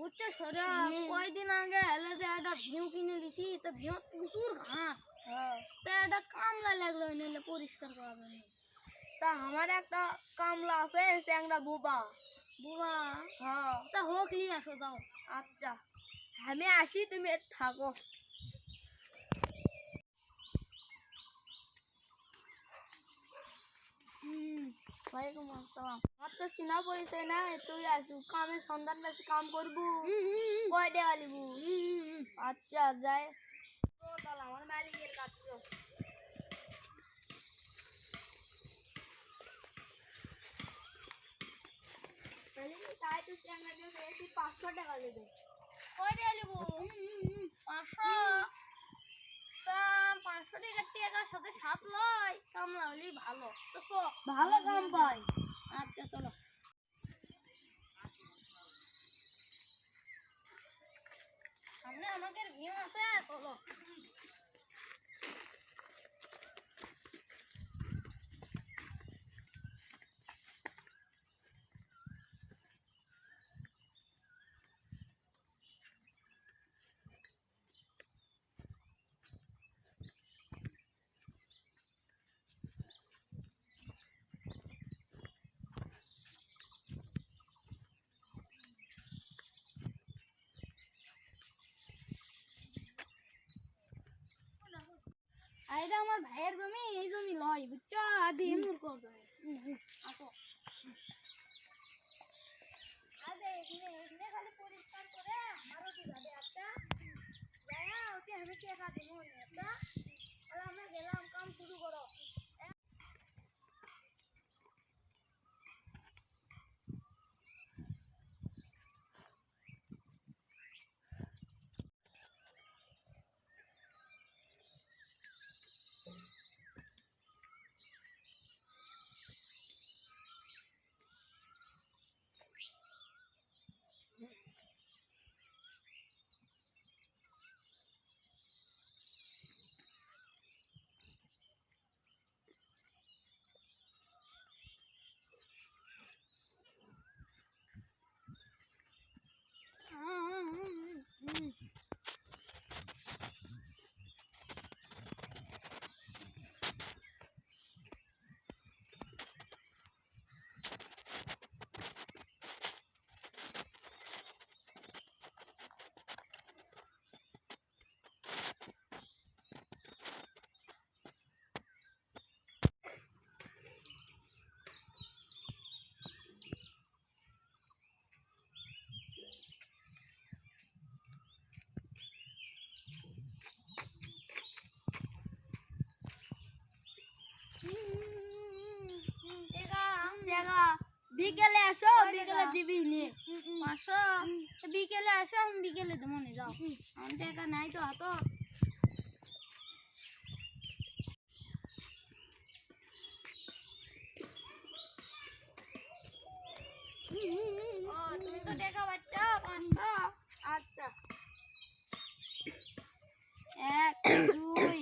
বুঝছো সরা কয়দিন আগে এলে যে একটা ভিউ কিনে দিছি তো ভিউ প্রচুর ঘাস তা একটা কামলা লাগলো নিলে পরিষ্কার করা জন্য। তা আমার একটা কামলা আছে সে একটা বুবা বুবা হ্যাঁ তা হোক নিয়ে আসো দাও। আচ্ছা আমি আসি তুমি থাকো। ওয়ালাইকুম আসসালাম। আমার তো চিনা পরিচয় না তুই আসু কামের সন্ধান পাইছি কাম করবো কয় টাকা লিবু আচ্ছা যাই তাহলে আমার মালিকের কাছে তাই তো 500 টাকা দেবে কয় টাকা লিবো? 500 তা 500 টাকার সাথে সাত লয় কামলা হলেই ভালো তো ভালো কাম পাই। আচ্ছা চলো সামনে আমাদের ভিউ আছে চলো। এইটা আমার ভাইয়ের জমি এই জমি লয় বুঝছো আদি এমন কর দেবে আসো আরে এখানে খালি পরিষ্কার করে আমারও দিবে একটা যায়া ওকে আমি টাকা দেবো একটা আর আমরা গেলাম কাম শুরু করো। বিকেলে আসো বিকেলে দিবি নে 500 বিকেলে আসো আমি বিকেলে দেবো নে যাও আমার টাকা নাই তো হাত তুমি তো টাকা পাচ্ছ 500 আচ্ছা 1 2